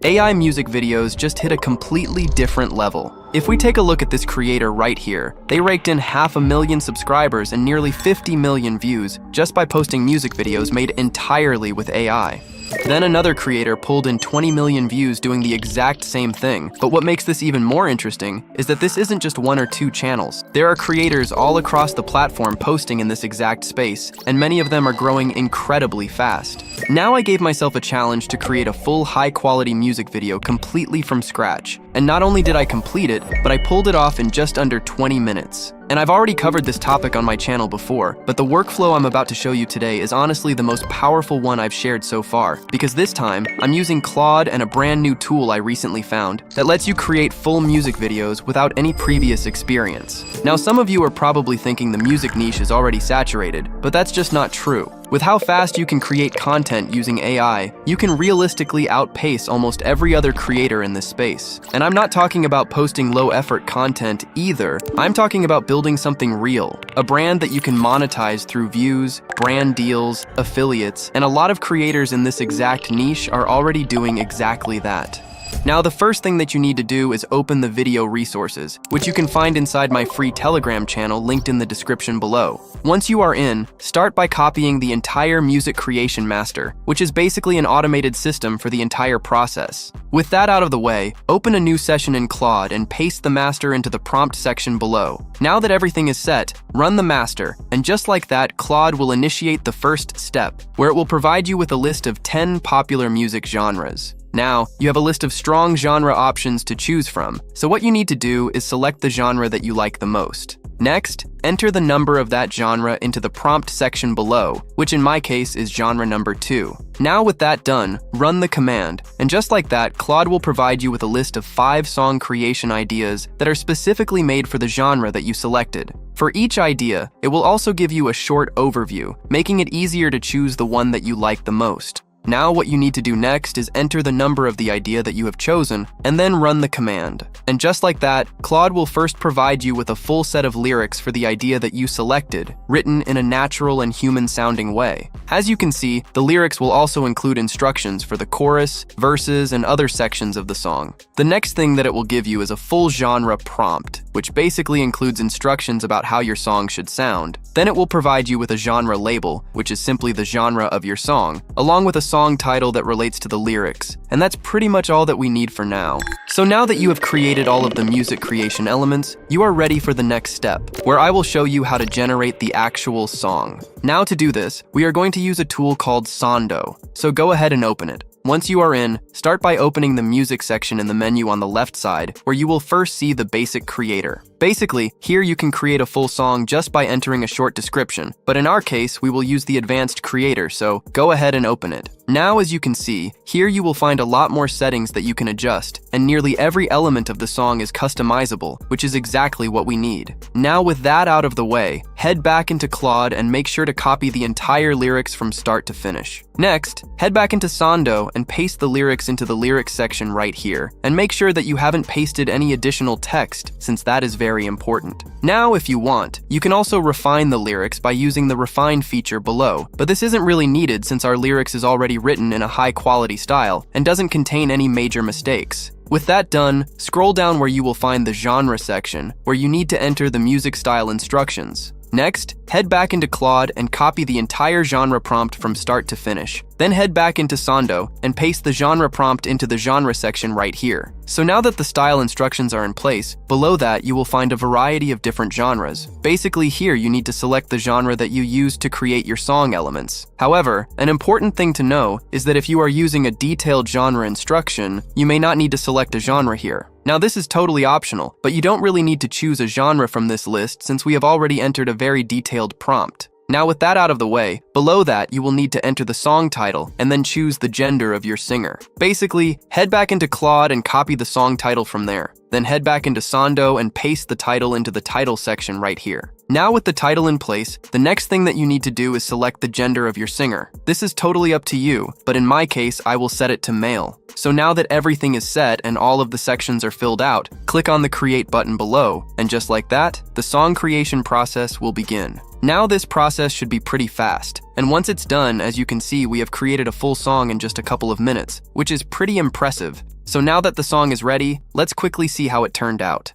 AI music videos just hit a completely different level. If we take a look at this creator right here, they raked in 500,000 subscribers and nearly 50 million views just by posting music videos made entirely with AI. Then another creator pulled in 20 million views doing the exact same thing. But what makes this even more interesting is that this isn't just one or two channels. There are creators all across the platform posting in this exact space, and many of them are growing incredibly fast. Now I gave myself a challenge to create a full high-quality music video completely from scratch. And not only did I complete it, but I pulled it off in just under 20 minutes. And I've already covered this topic on my channel before, but the workflow I'm about to show you today is honestly the most powerful one I've shared so far, because this time, I'm using Claude and a brand new tool I recently found that lets you create full music videos without any previous experience. Now, some of you are probably thinking the music niche is already saturated, but that's just not true. With how fast you can create content using AI, you can realistically outpace almost every other creator in this space. And I'm not talking about posting low-effort content either. I'm talking about building something real, a brand that you can monetize through views, brand deals, affiliates, and a lot of creators in this exact niche are already doing exactly that. Now, the first thing that you need to do is open the video resources, which you can find inside my free Telegram channel linked in the description below. Once you are in, start by copying the entire music creation master, which is basically an automated system for the entire process. With that out of the way, open a new session in Claude and paste the master into the prompt section below. Now that everything is set, run the master, and just like that, Claude will initiate the first step, where it will provide you with a list of 10 popular music genres. Now, you have a list of strong genre options to choose from, so what you need to do is select the genre that you like the most. Next, enter the number of that genre into the prompt section below, which in my case is genre number 2. Now with that done, run the command, and just like that, Claude will provide you with a list of 5 song creation ideas that are specifically made for the genre that you selected. For each idea, it will also give you a short overview, making it easier to choose the one that you like the most. Now what you need to do next is enter the number of the idea that you have chosen, and then run the command. And just like that, Claude will first provide you with a full set of lyrics for the idea that you selected, written in a natural and human-sounding way. As you can see, the lyrics will also include instructions for the chorus, verses, and other sections of the song. The next thing that it will give you is a full genre prompt, which basically includes instructions about how your song should sound. Then it will provide you with a genre label, which is simply the genre of your song, along with a song title that relates to the lyrics. And that's pretty much all that we need for now. So now that you have created all of the music creation elements, you are ready for the next step, where I will show you how to generate the actual song. Now to do this, we are going to use a tool called Sondo, so go ahead and open it. Once you are in, start by opening the music section in the menu on the left side, where you will first see the basic creator. Basically, here you can create a full song just by entering a short description, but in our case, we will use the advanced creator, so go ahead and open it. Now, as you can see, here you will find a lot more settings that you can adjust, and nearly every element of the song is customizable, which is exactly what we need. Now, with that out of the way, head back into Claude and make sure to copy the entire lyrics from start to finish. Next, head back into Sondo and paste the lyrics into the lyrics section right here, and make sure that you haven't pasted any additional text, since that is very important. Now, if you want, you can also refine the lyrics by using the refine feature below, but this isn't really needed since our lyrics is already written in a high-quality style and doesn't contain any major mistakes. With that done, scroll down where you will find the genre section, where you need to enter the music style instructions. Next, head back into Claude and copy the entire genre prompt from start to finish. Then head back into Sondo and paste the genre prompt into the genre section right here. So now that the style instructions are in place, below that you will find a variety of different genres. Basically here you need to select the genre that you use to create your song elements. However, an important thing to know is that if you are using a detailed genre instruction, you may not need to select a genre here. Now this is totally optional, but you don't really need to choose a genre from this list since we have already entered a very detailed prompt. Now with that out of the way, below that you will need to enter the song title and then choose the gender of your singer. Basically, head back into Claude and copy the song title from there. Then head back into Sondo and paste the title into the title section right here. Now with the title in place, the next thing that you need to do is select the gender of your singer. This is totally up to you, but in my case, I will set it to male. So now that everything is set and all of the sections are filled out, click on the Create button below, and just like that, the song creation process will begin. Now this process should be pretty fast, and once it's done, as you can see, we have created a full song in just a couple of minutes, which is pretty impressive. So now that the song is ready, let's quickly see how it turned out.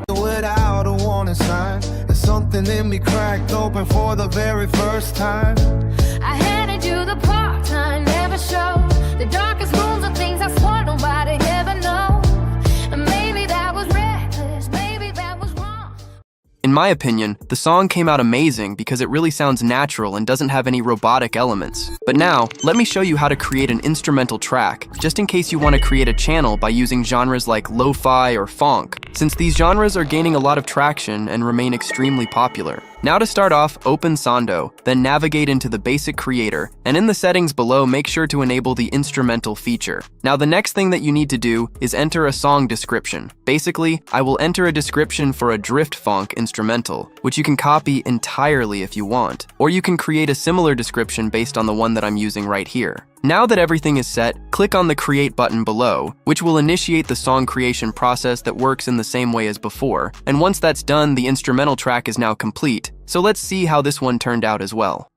Without a warning sign, there's something in me cracked open for the very first time. I handed you the part-time, never show the darkest rooms of things I swore nobody ever know. And maybe that was reckless, maybe that was wrong. In my opinion, the song came out amazing because it really sounds natural and doesn't have any robotic elements. But now, let me show you how to create an instrumental track, just in case you want to create a channel by using genres like lo-fi or funk, since these genres are gaining a lot of traction and remain extremely popular. Now to start off, open Sondo, then navigate into the basic creator, and in the settings below, make sure to enable the instrumental feature. Now the next thing that you need to do is enter a song description. Basically, I will enter a description for a drift funk instrumental, which you can copy entirely if you want, or you can create a similar description based on the one that I'm using right here. Now that everything is set, click on the Create button below, which will initiate the song creation process that works in the same way as before, and once that's done, the instrumental track is now complete. So let's see how this one turned out as well.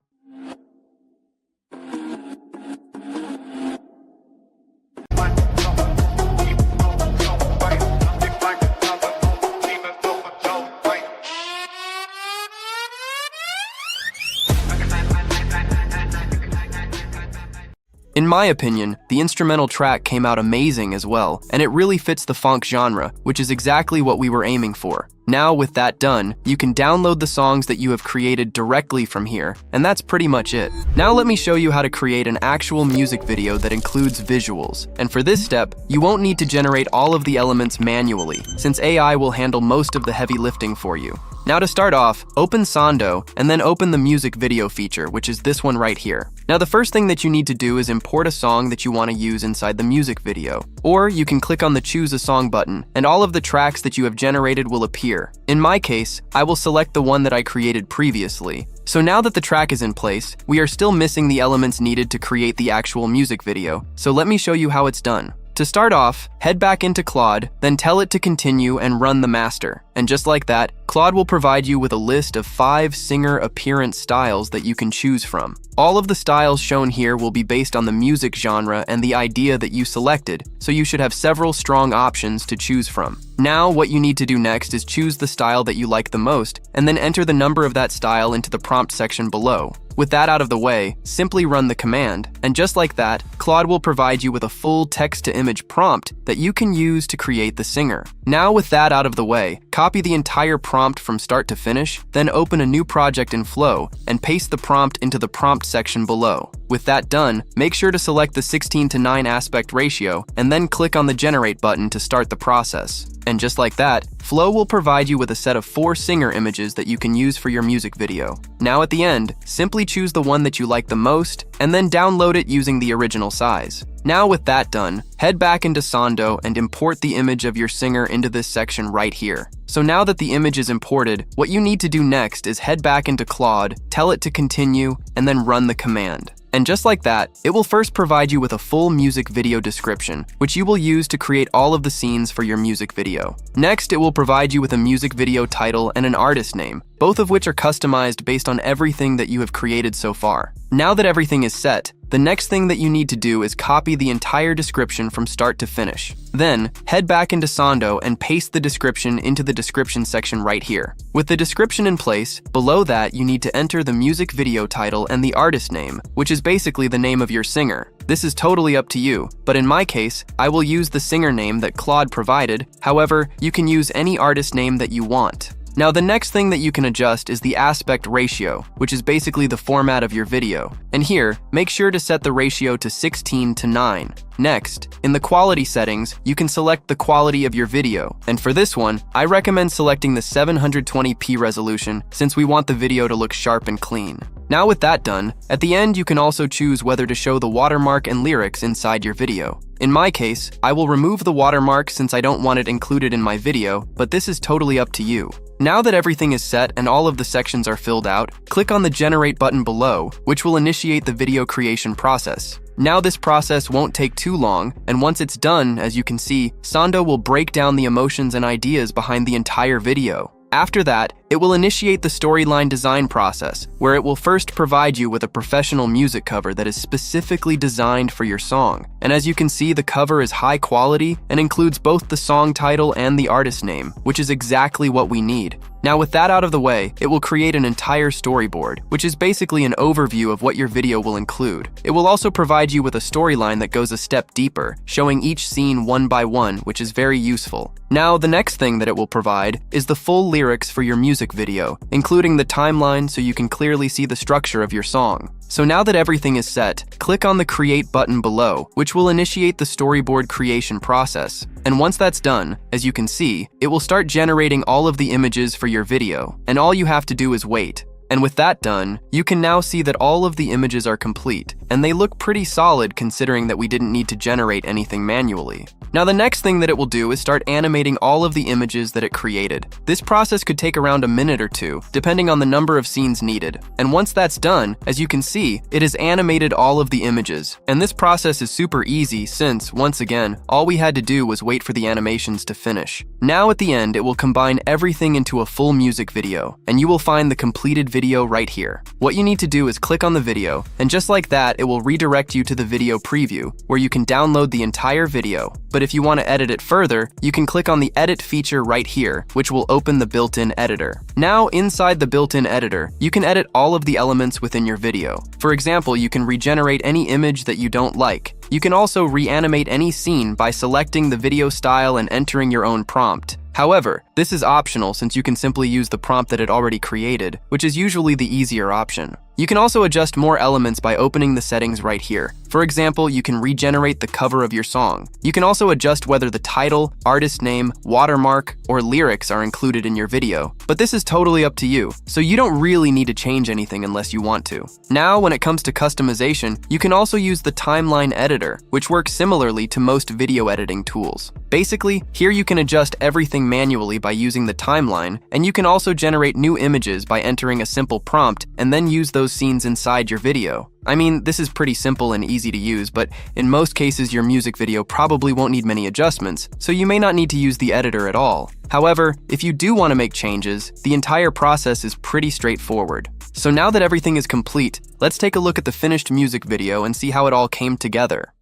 In my opinion, the instrumental track came out amazing as well, and it really fits the funk genre, which is exactly what we were aiming for. Now with that done, you can download the songs that you have created directly from here, and that's pretty much it. Now let me show you how to create an actual music video that includes visuals. And for this step, you won't need to generate all of the elements manually, since AI will handle most of the heavy lifting for you. Now to start off, open Sondo, and then open the music video feature, which is this one right here. Now the first thing that you need to do is import a song that you want to use inside the music video. Or you can click on the Choose a Song button, and all of the tracks that you have generated will appear. In my case, I will select the one that I created previously. So now that the track is in place, we are still missing the elements needed to create the actual music video. So let me show you how it's done. To start off, head back into Claude, then tell it to continue and run the master. And just like that, Claude will provide you with a list of 5 singer appearance styles that you can choose from. All of the styles shown here will be based on the music genre and the idea that you selected, so you should have several strong options to choose from. Now, what you need to do next is choose the style that you like the most, and then enter the number of that style into the prompt section below. With that out of the way, simply run the command, and just like that, Claude will provide you with a full text-to-image prompt that you can use to create the singer. Now with that out of the way, copy the entire prompt from start to finish, then open a new project in Flow, and paste the prompt into the prompt section below. With that done, make sure to select the 16:9 aspect ratio, and then click on the Generate button to start the process. And just like that, Flow will provide you with a set of 4 singer images that you can use for your music video. Now at the end, simply choose the one that you like the most, and then download it using the original size. Now with that done, head back into Sondo and import the image of your singer into this section right here. So now that the image is imported, what you need to do next is head back into Claude, tell it to continue, and then run the command. And just like that, it will first provide you with a full music video description, which you will use to create all of the scenes for your music video. Next, it will provide you with a music video title and an artist name, both of which are customized based on everything that you have created so far. Now that everything is set, the next thing that you need to do is copy the entire description from start to finish. Then, head back into Sondo and paste the description into the description section right here. With the description in place, below that you need to enter the music video title and the artist name, which is basically the name of your singer. This is totally up to you, but in my case, I will use the singer name that Claude provided. However, you can use any artist name that you want. Now the next thing that you can adjust is the aspect ratio, which is basically the format of your video. And here, make sure to set the ratio to 16:9. Next, in the quality settings, you can select the quality of your video. And for this one, I recommend selecting the 720p resolution since we want the video to look sharp and clean. Now with that done, at the end you can also choose whether to show the watermark and lyrics inside your video. In my case, I will remove the watermark since I don't want it included in my video, but this is totally up to you. Now that everything is set and all of the sections are filled out, click on the Generate button below, which will initiate the video creation process. Now this process won't take too long, and once it's done, as you can see, Sondo will break down the emotions and ideas behind the entire video. After that, it will initiate the storyline design process, where it will first provide you with a professional music cover that is specifically designed for your song. And as you can see, the cover is high quality and includes both the song title and the artist name, which is exactly what we need. Now with that out of the way, it will create an entire storyboard, which is basically an overview of what your video will include. It will also provide you with a storyline that goes a step deeper, showing each scene one by one, which is very useful. Now, the next thing that it will provide is the full lyrics for your music video, including the timeline so you can clearly see the structure of your song. So now that everything is set, click on the Create button below, which will initiate the storyboard creation process. And once that's done, as you can see, it will start generating all of the images for your video, and all you have to do is wait. And with that done, you can now see that all of the images are complete, and they look pretty solid considering that we didn't need to generate anything manually. Now the next thing that it will do is start animating all of the images that it created. This process could take around a minute or two, depending on the number of scenes needed. And once that's done, as you can see, it has animated all of the images. And this process is super easy since, once again, all we had to do was wait for the animations to finish. Now at the end, it will combine everything into a full music video, and you will find the completed video right here. What you need to do is click on the video, and just like that, it will redirect you to the video preview, where you can download the entire video. But if you want to edit it further, you can click on the edit feature right here, which will open the built-in editor. Now, inside the built-in editor, you can edit all of the elements within your video. For example, you can regenerate any image that you don't like. You can also reanimate any scene by selecting the video style and entering your own prompt. However, this is optional since you can simply use the prompt that it already created, which is usually the easier option. You can also adjust more elements by opening the settings right here. For example, you can regenerate the cover of your song. You can also adjust whether the title, artist name, watermark, or lyrics are included in your video. But this is totally up to you, so you don't really need to change anything unless you want to. Now, when it comes to customization, you can also use the timeline editor, which works similarly to most video editing tools. Basically, here you can adjust everything manually by using the timeline, and you can also generate new images by entering a simple prompt and then use those scenes inside your video. I mean, this is pretty simple and easy to use, but in most cases your music video probably won't need many adjustments, so you may not need to use the editor at all. However, if you do want to make changes, the entire process is pretty straightforward. So now that everything is complete, let's take a look at the finished music video and see how it all came together.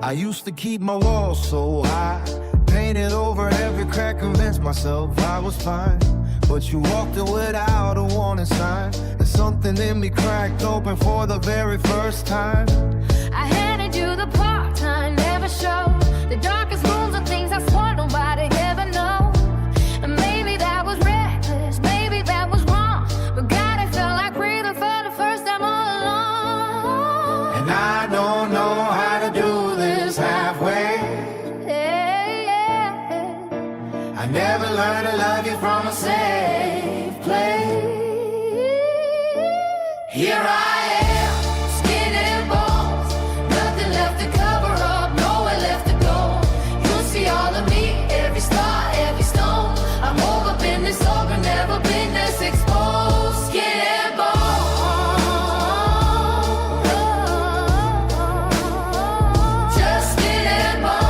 I used to keep my walls so high, painted over every crack, convinced myself I was fine. But you walked in without a warning sign, and something in me cracked open for the very first time. I handed you the part-time, never show the darkest rooms of things I swore nobody ever know. And maybe that was reckless, maybe that was wrong, but God, it felt like breathing for the first time all along. And I don't know how to do this halfway. I never learned to love you from a safe place. Here I am, Skin and bones, nothing left to cover up, nowhere left to go. You'll see all of me, every star, every stone. I'm woke up in this open, never been this exposed. Skin and bones, just skin and bones.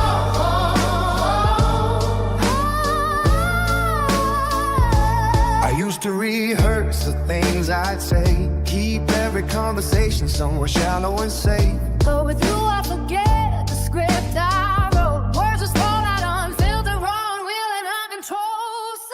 I used to rehearse the things I'd say, keep every conversation somewhere shallow and safe. But with you I forget the script I wrote. Words just fall out unfiltered, wrong, wheeling on control.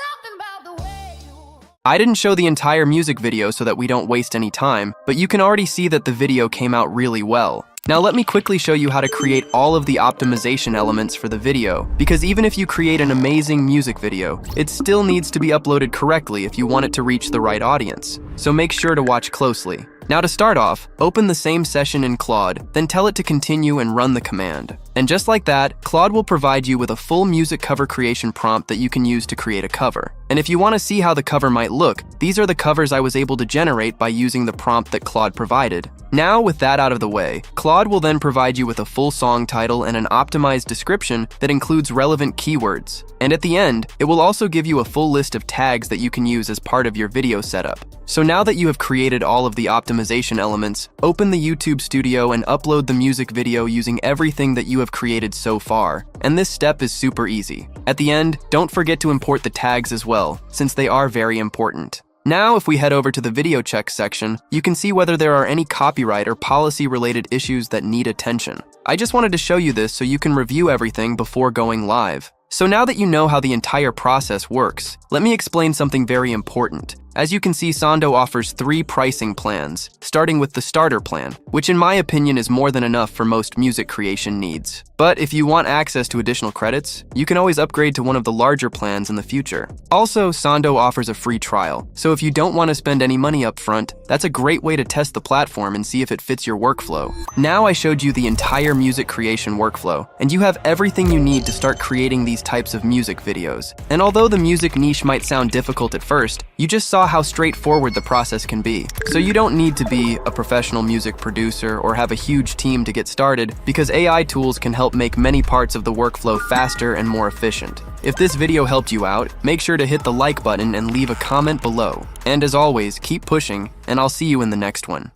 Something about the way you... I didn't show the entire music video so that we don't waste any time, but you can already see that the video came out really well. Now let me quickly show you how to create all of the optimization elements for the video, because even if you create an amazing music video, it still needs to be uploaded correctly if you want it to reach the right audience. So make sure to watch closely. Now to start off, open the same session in Claude, then tell it to continue and run the command. And just like that, Claude will provide you with a full music cover creation prompt that you can use to create a cover. And if you want to see how the cover might look, these are the covers I was able to generate by using the prompt that Claude provided. Now, with that out of the way, Claude will then provide you with a full song title and an optimized description that includes relevant keywords. And at the end, it will also give you a full list of tags that you can use as part of your video setup. So now that you have created all of the optimization elements, open the YouTube Studio and upload the music video using everything that you have created so far. And this step is super easy. At the end, don't forget to import the tags as well, since they are very important. Now, if we head over to the video check section, you can see whether there are any copyright or policy-related issues that need attention. I just wanted to show you this so you can review everything before going live. So now that you know how the entire process works, let me explain something very important. As you can see, Sondo offers 3 pricing plans, starting with the starter plan, which in my opinion is more than enough for most music creation needs. But if you want access to additional credits, you can always upgrade to one of the larger plans in the future. Also, Sondo offers a free trial, so if you don't want to spend any money up front, that's a great way to test the platform and see if it fits your workflow. Now I showed you the entire music creation workflow, and you have everything you need to start creating these types of music videos. And although the music niche might sound difficult at first, you just saw how straightforward the process can be. So you don't need to be a professional music producer or have a huge team to get started, because AI tools can help make many parts of the workflow faster and more efficient. If this video helped you out, make sure to hit the like button and leave a comment below. And as always, keep pushing, and I'll see you in the next one.